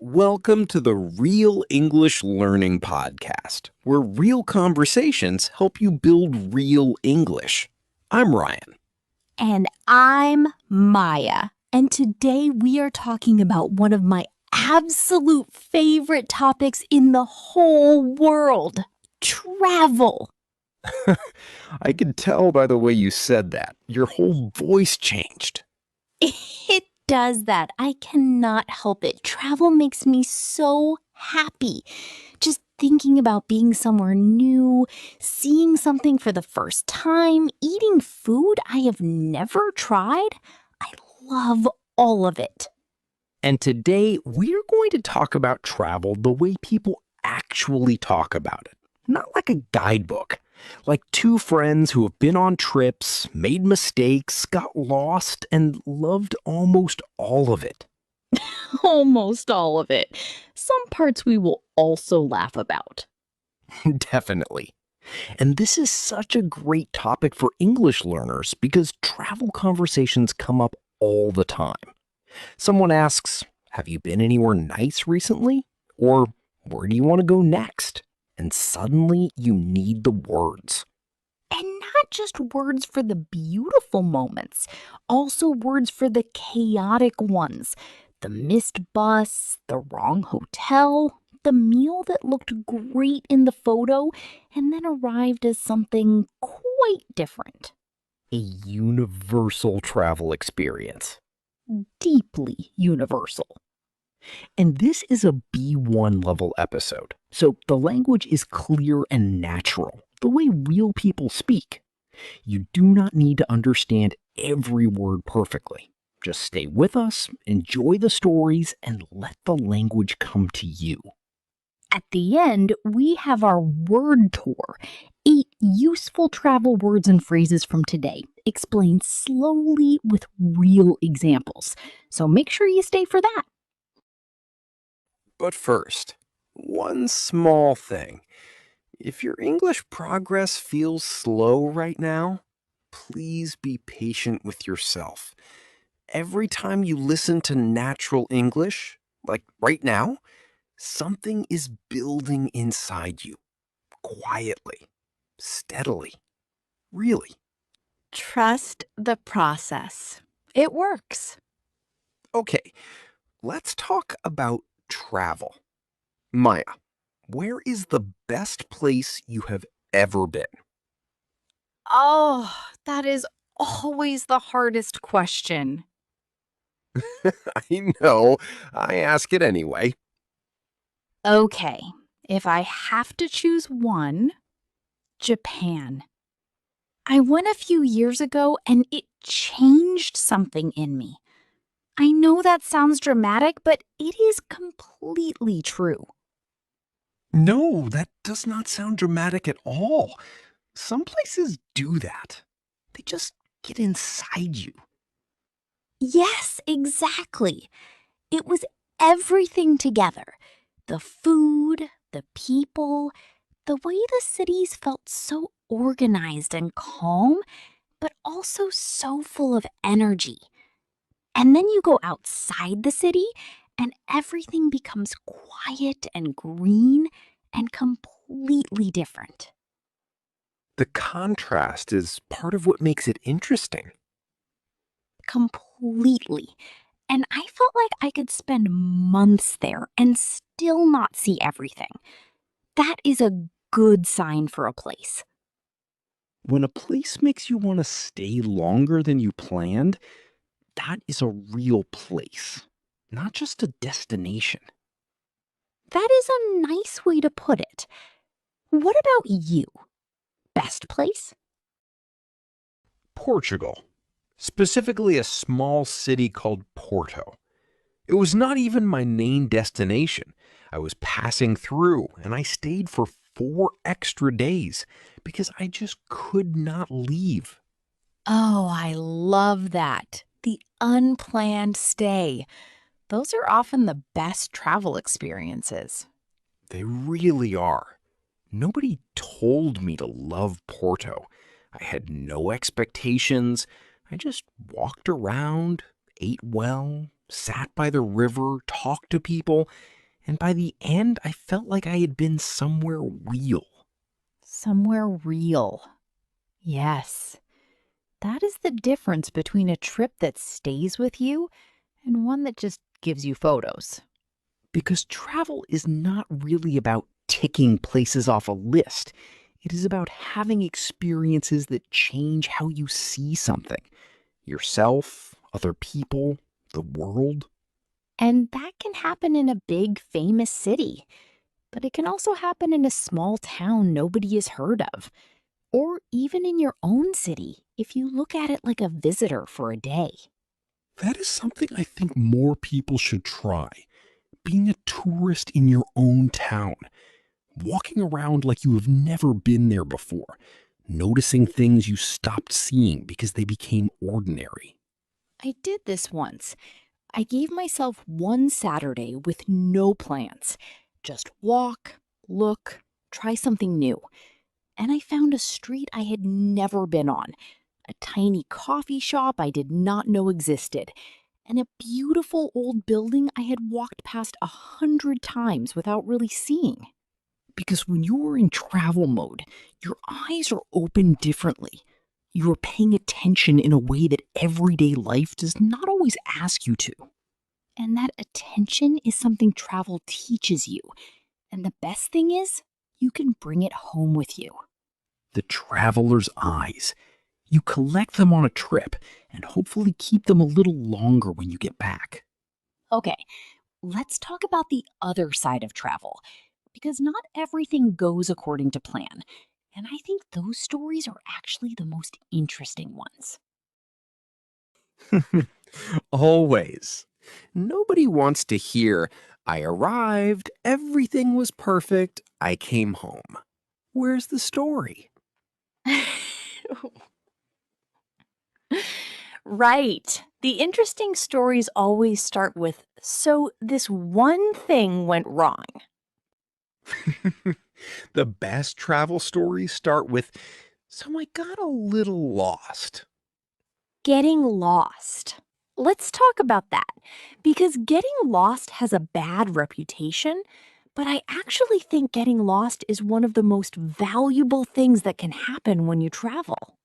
Welcome to the Real English Learning Podcast, where real conversations help you build real English. I'm Ryan. And I'm Maya. And today we are talking about one of my absolute favorite topics in the whole world: travel. I could tell by the way you said that. Your whole voice changed. It does that. I cannot help it. Travel makes me so happy. Just thinking about being somewhere new, seeing something for the first time, eating food I have never tried. I love all of it. And today we're going to talk about travel the way people actually talk about it. Not like a guidebook. Like two friends who have been on trips, made mistakes, got lost, and loved almost all of it. Almost all of it. Some parts we will also laugh about. Definitely. And this is such a great topic for English learners because travel conversations come up all the time. Someone asks, "Have you been anywhere nice recently?" Or, "Where do you want to go next?" And suddenly you need the words. And not just words for the beautiful moments, also words for the chaotic ones. The missed bus, the wrong hotel, the meal that looked great in the photo and then arrived as something quite different. A universal travel experience. Deeply universal. And this is a B1 level episode, so the language is clear and natural, the way real people speak. You do not need to understand every word perfectly. Just stay with us, enjoy the stories, and let the language come to you. At the end, we have our word tour. 8 useful travel words and phrases from today, explained slowly with real examples. So make sure you stay for that. But first, one small thing. If your English progress feels slow right now, please be patient with yourself. Every time you listen to natural English, like right now, something is building inside you, quietly, steadily, really. Trust the process. It works. Okay, let's talk about travel. Maya, where is the best place you have ever been? Oh, that is always the hardest question. I know, I ask it anyway. Okay, if I have to choose one, Japan. I went a few years ago and it changed something in me. I know that sounds dramatic, but it is completely true. No, that does not sound dramatic at all. Some places do that. They just get inside you. Yes, exactly. It was everything together: the food, the people, the way the cities felt so organized and calm, but also so full of energy. And then you go outside the city, and everything becomes quiet and green and completely different. The contrast is part of what makes it interesting. Completely. And I felt like I could spend months there and still not see everything. That is a good sign for a place. When a place makes you want to stay longer than you planned, that is a real place, not just a destination. That is a nice way to put it. What about you? Best place? Portugal, specifically a small city called Porto. It was not even my main destination. I was passing through and I stayed for 4 extra days because I just could not leave. Oh, I love that. The unplanned stay. Those are often the best travel experiences. They really are. Nobody told me to love Porto. I had no expectations. I just walked around, ate well, sat by the river, talked to people, and by the end, I felt like I had been somewhere real. Somewhere real. Yes. That is the difference between a trip that stays with you and one that just gives you photos. Because travel is not really about ticking places off a list. It is about having experiences that change how you see something, yourself, other people, the world. And that can happen in a big, famous city, but it can also happen in a small town nobody has heard of, or even in your own city if you look at it like a visitor for a day. That is something I think more people should try. Being a tourist in your own town, walking around like you have never been there before, noticing things you stopped seeing because they became ordinary. I did this once. I gave myself one Saturday with no plans. Just walk, look, try something new. And I found a street I had never been on, a tiny coffee shop I did not know existed, and a beautiful old building I had walked past 100 times without really seeing. Because when you are in travel mode, your eyes are open differently. You are paying attention in a way that everyday life does not always ask you to. And that attention is something travel teaches you. And the best thing is, you can bring it home with you. The traveler's eyes. You collect them on a trip and hopefully keep them a little longer when you get back. Okay, let's talk about the other side of travel, because not everything goes according to plan. And I think those stories are actually the most interesting ones. Always. Nobody wants to hear, I arrived, everything was perfect, I came home. Where's the story? Right. The interesting stories always start with, so this one thing went wrong. The best travel stories start with, so I got a little lost. Getting lost. Let's talk about that, because getting lost has a bad reputation, but I actually think getting lost is one of the most valuable things that can happen when you travel.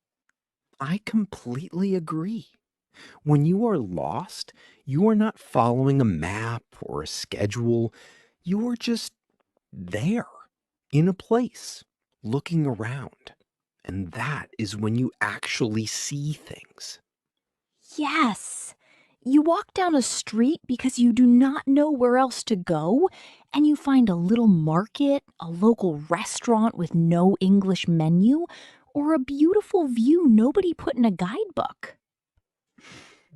I completely agree. When you are lost, you are not following a map or a schedule. You are just there, in a place, looking around. And that is when you actually see things. Yes. You walk down a street because you do not know where else to go, and you find a little market, a local restaurant with no English menu, or a beautiful view nobody put in a guidebook.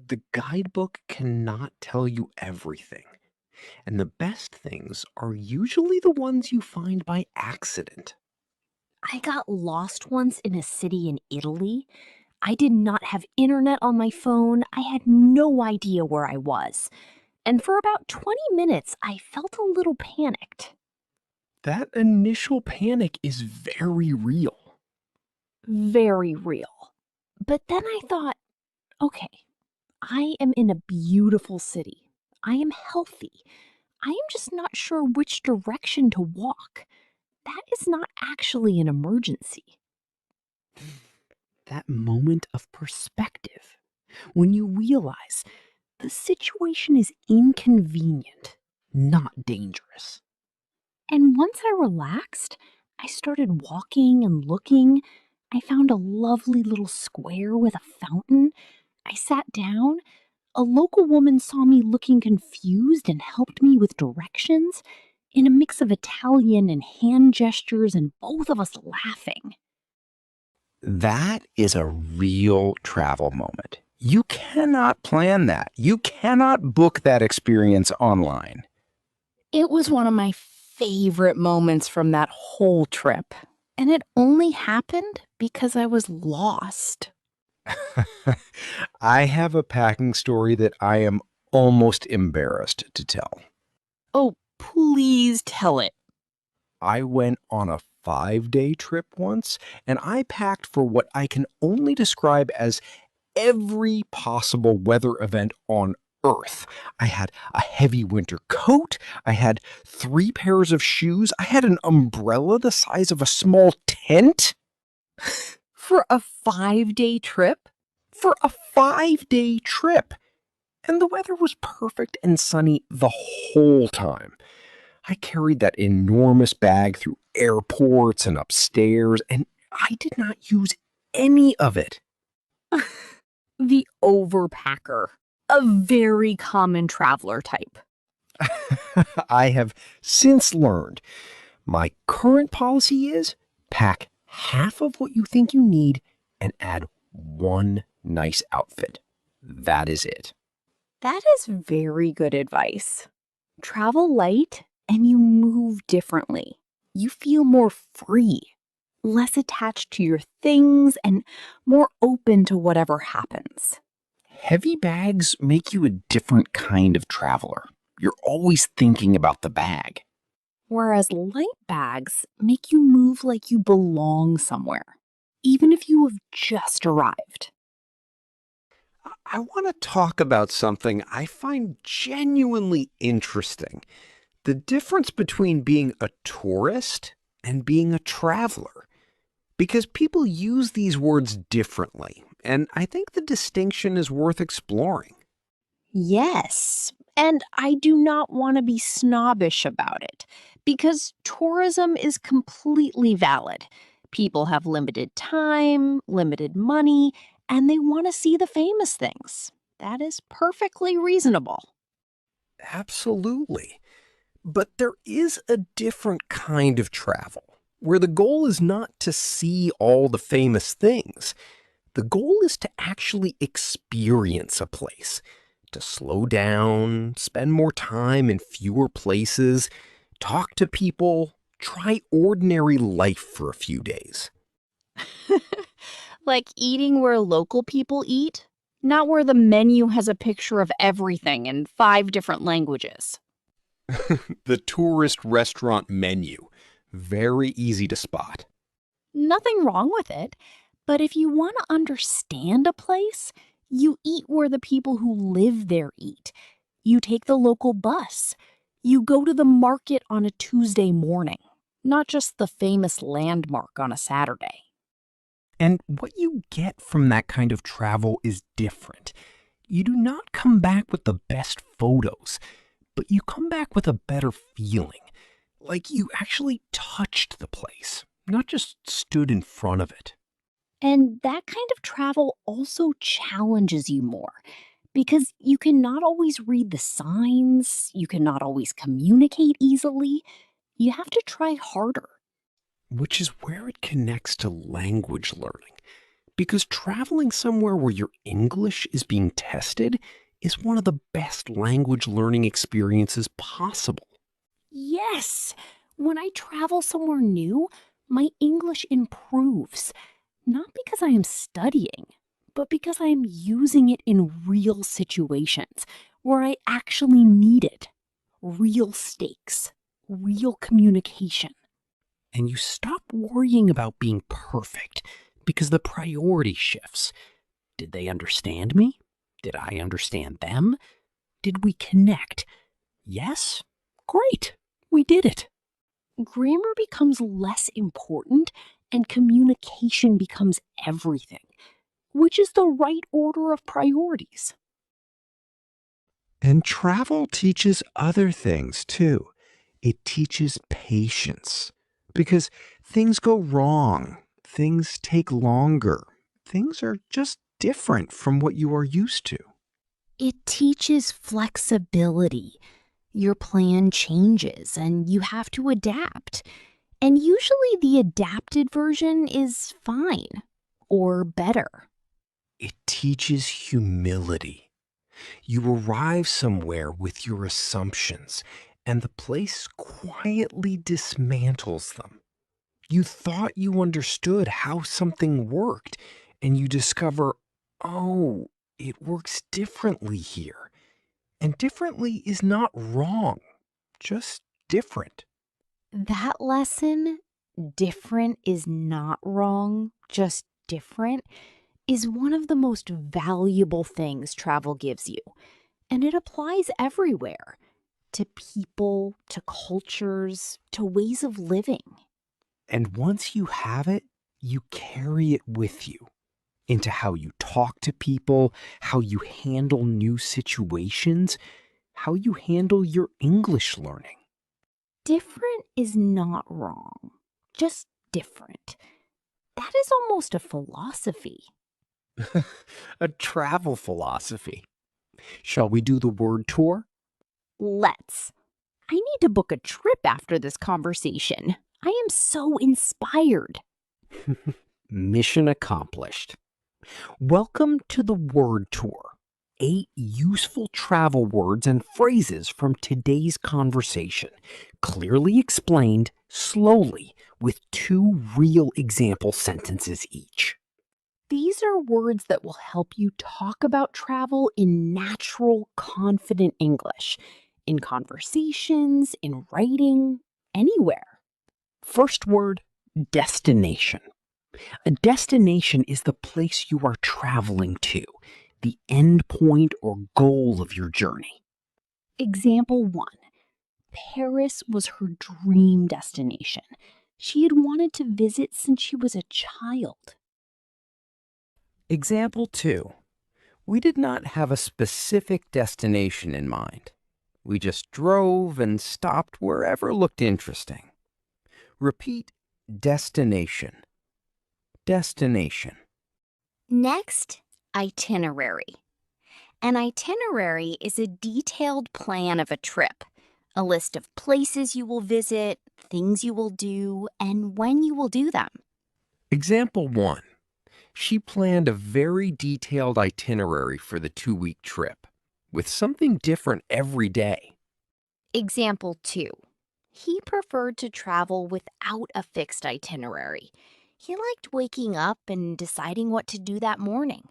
The guidebook cannot tell you everything, and the best things are usually the ones you find by accident. I got lost once in a city in Italy. I did not have internet on my phone. I had no idea where I was. And for about 20 minutes, I felt a little panicked. That initial panic is very real. Very real. But then I thought, okay, I am in a beautiful city. I am healthy. I am just not sure which direction to walk. That is not actually an emergency. That moment of perspective, when you realize the situation is inconvenient, not dangerous. And once I relaxed, I started walking and looking. I found a lovely little square with a fountain. I sat down. A local woman saw me looking confused and helped me with directions in a mix of Italian and hand gestures, and both of us laughing. That is a real travel moment. You cannot plan that. You cannot book that experience online. It was one of my favorite moments from that whole trip. And it only happened because I was lost. I have a packing story that I am almost embarrassed to tell. Oh, please tell it. I went on a 5-day trip once, and I packed for what I can only describe as every possible weather event on earth. I had a heavy winter coat. I had 3 pairs of shoes. I had an umbrella the size of a small tent For a 5-day trip? for a 5-day trip. And the weather was perfect and sunny the whole time. I carried that enormous bag through airports and upstairs, and I did not use any of it. The overpacker, a very common traveler type. I have since learned my current policy is pack half of what you think you need and add one nice outfit. That is it. That is very good advice. Travel light and you move differently. You feel more free, less attached to your things, and more open to whatever happens. Heavy bags make you a different kind of traveler. You're always thinking about the bag. Whereas light bags make you move like you belong somewhere, even if you have just arrived. I want to talk about something I find genuinely interesting: the difference between being a tourist and being a traveler. Because people use these words differently, and I think the distinction is worth exploring. Yes, and I do not want to be snobbish about it because tourism is completely valid. People have limited time, limited money, and they want to see the famous things. That is perfectly reasonable. Absolutely. But there is a different kind of travel where the goal is not to see all the famous things. The goal is to actually experience a place, to slow down, spend more time in fewer places, talk to people, try ordinary life for a few days. Like eating where local people eat, not where the menu has a picture of everything in 5 different languages. The tourist restaurant menu. Very easy to spot. Nothing wrong with it, but if you want to understand a place, you eat where the people who live there eat. You take the local bus. You go to the market on a Tuesday morning, not just the famous landmark on a Saturday. And what you get from that kind of travel is different. You do not come back with the best photos, but you come back with a better feeling. Like you actually touched the place, not just stood in front of it. And that kind of travel also challenges you more because you cannot always read the signs, you cannot always communicate easily. You have to try harder. Which is where it connects to language learning. Because traveling somewhere where your English is being tested is one of the best language learning experiences possible. Yes, when I travel somewhere new, my English improves, not because I am studying, but because I am using it in real situations where I actually need it. Real stakes, real communication. And you stop worrying about being perfect because the priority shifts. Did they understand me? Did I understand them? Did we connect? Yes? Great. We did it. Grammar becomes less important and communication becomes everything, which is the right order of priorities. And travel teaches other things too. It teaches patience because things go wrong, things take longer, things are just different from what you are used to. It teaches flexibility. Your plan changes and you have to adapt. And usually the adapted version is fine or better. It teaches humility. You arrive somewhere with your assumptions, and the place quietly dismantles them. You thought you understood how something worked, and you discover, oh, it works differently here. And differently is not wrong, just different. That lesson, different is not wrong, just different, is one of the most valuable things travel gives you. And it applies everywhere, to people, to cultures, to ways of living. And once you have it, you carry it with you into how you talk to people, how you handle new situations, how you handle your English learning. Different is not wrong, just different. That is almost a philosophy. A travel philosophy. Shall we do the word tour? Let's. I need to book a trip after this conversation. I am so inspired. Mission accomplished. Welcome to the word tour. 8 useful travel words and phrases from today's conversation, clearly explained slowly with 2 real example sentences each. These are words that will help you talk about travel in natural, confident English, in conversations, in writing, anywhere. First word, destination. A destination is the place you are traveling to, the end point or goal of your journey. Example 1. Paris was her dream destination. She had wanted to visit since she was a child. Example 2. We did not have a specific destination in mind. We just drove and stopped wherever looked interesting. Repeat destination. Destination. Next, itinerary. An itinerary is a detailed plan of a trip, a list of places you will visit, things you will do, and when you will do them. Example 1. She planned a very detailed itinerary for the 2-week trip, with something different every day. Example 2. He preferred to travel without a fixed itinerary. He liked waking up and deciding what to do that morning.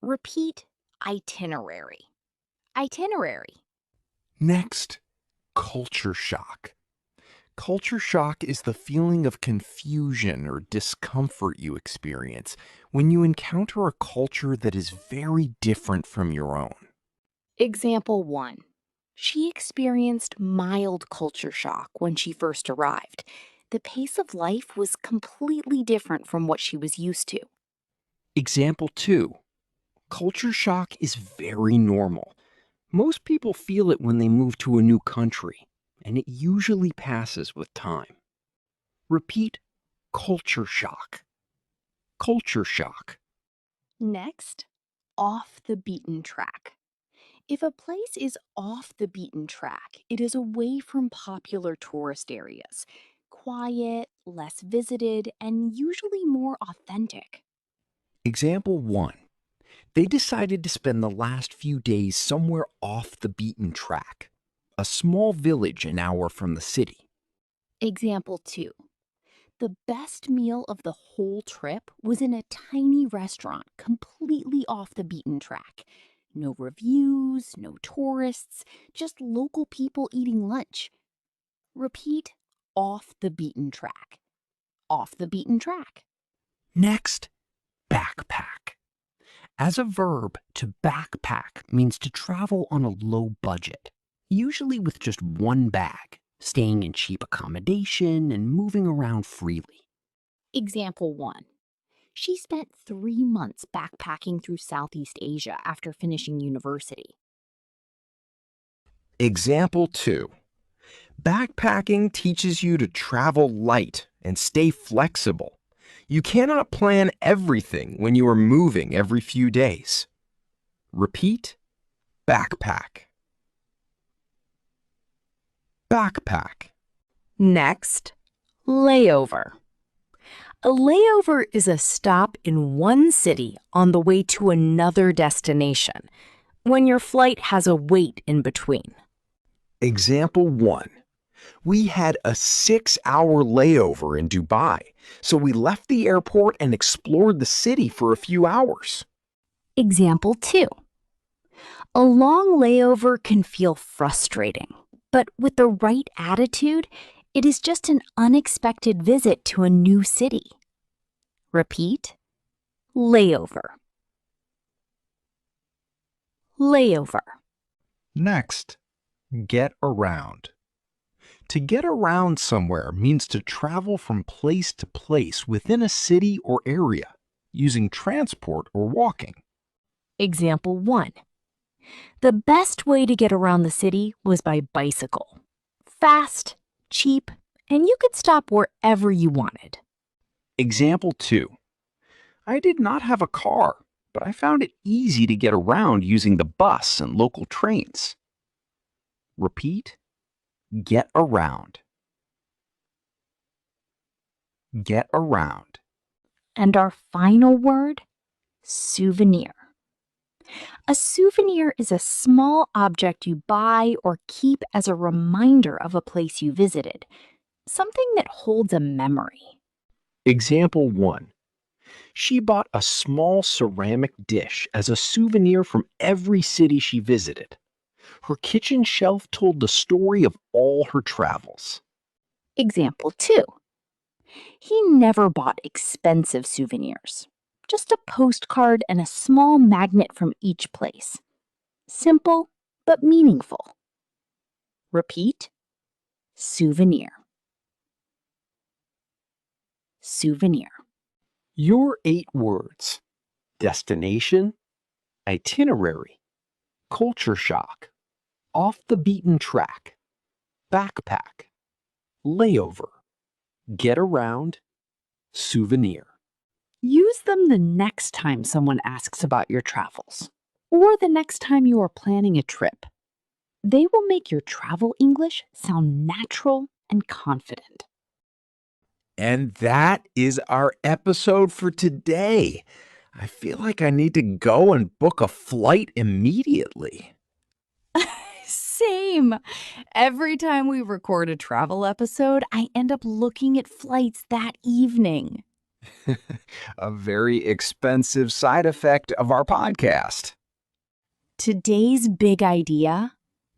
Repeat itinerary. Itinerary. Next, culture shock. Culture shock is the feeling of confusion or discomfort you experience when you encounter a culture that is very different from your own. Example 1. She experienced mild culture shock when she first arrived. The pace of life was completely different from what she was used to. Example 2. Culture shock is very normal. Most people feel it when they move to a new country, and it usually passes with time. Repeat culture shock. Culture shock. Next, off the beaten track. If a place is off the beaten track, it is away from popular tourist areas, quiet, less visited, and usually more authentic. Example 1. They decided to spend the last few days somewhere off the beaten track, a small village an hour from the city. Example 2. The best meal of the whole trip was in a tiny restaurant completely off the beaten track. No reviews, no tourists, just local people eating lunch. Repeat off the beaten track. Off the beaten track. Next, backpack. As a verb, to backpack means to travel on a low budget, usually with just one bag, staying in cheap accommodation and moving around freely. Example 1. She spent 3 months backpacking through Southeast Asia after finishing university. Example 2. Backpacking teaches you to travel light and stay flexible. You cannot plan everything when you are moving every few days. Repeat, backpack. Backpack. Next, layover. A layover is a stop in one city on the way to another destination, when your flight has a wait in between. Example 1. We had a 6-hour layover in Dubai, so we left the airport and explored the city for a few hours. Example 2. A long layover can feel frustrating, but with the right attitude, it is just an unexpected visit to a new city. Repeat, layover. Layover. Next, get around. To get around somewhere means to travel from place to place within a city or area, using transport or walking. Example 1. The best way to get around the city was by bicycle. Fast, cheap, and you could stop wherever you wanted. Example 2. I did not have a car, but I found it easy to get around using the bus and local trains. Repeat, get around. Get around. And our final word, souvenir. A souvenir is a small object you buy or keep as a reminder of a place you visited, something that holds a memory. Example 1. She bought a small ceramic dish as a souvenir from every city she visited. Her kitchen shelf told the story of all her travels. Example 2. He never bought expensive souvenirs, just a postcard and a small magnet from each place. Simple, but meaningful. Repeat, souvenir. Souvenir. Your 8 words: destination, itinerary, culture shock, off the beaten track, backpack, layover, get around, souvenir. Use them the next time someone asks about your travels, or the next time you are planning a trip. They will make your travel English sound natural and confident. And that is our episode for today. I feel like I need to go and book a flight immediately. Same. Every time we record a travel episode, I end up looking at flights that evening. A very expensive side effect of our podcast. Today's big idea: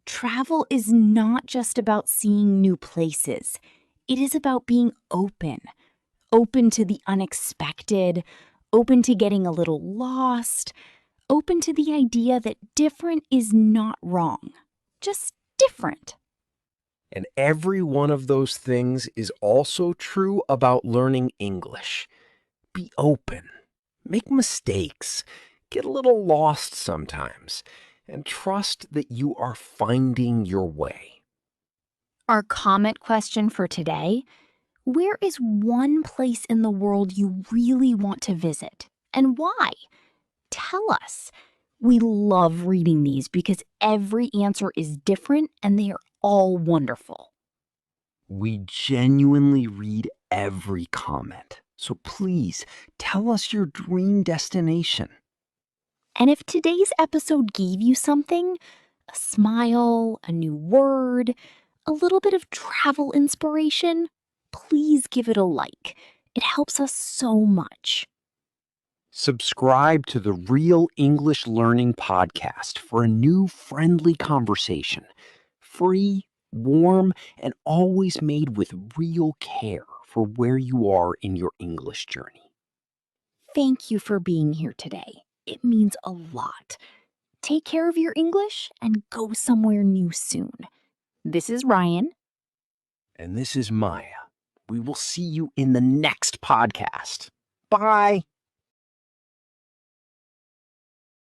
travel is not just about seeing new places. It is about being open to the unexpected, open to getting a little lost, open to the idea that different is not wrong, just different. And every one of those things is also true about learning English. Be open, make mistakes, get a little lost sometimes, and trust that you are finding your way. Our comment question for today: where is one place in the world you really want to visit, and why? Tell us. We love reading these because every answer is different and they are all wonderful. We genuinely read every comment, so please tell us your dream destination. And if today's episode gave you something, a smile, a new word, a little bit of travel inspiration, please give it a like. It helps us so much. Subscribe to the Real English Learning Podcast for a new friendly conversation. Free, warm, and always made with real care for where you are in your English journey. Thank you for being here today. It means a lot. Take care of your English and go somewhere new soon. This is Ryan. And this is Maya. We will see you in the next podcast. Bye.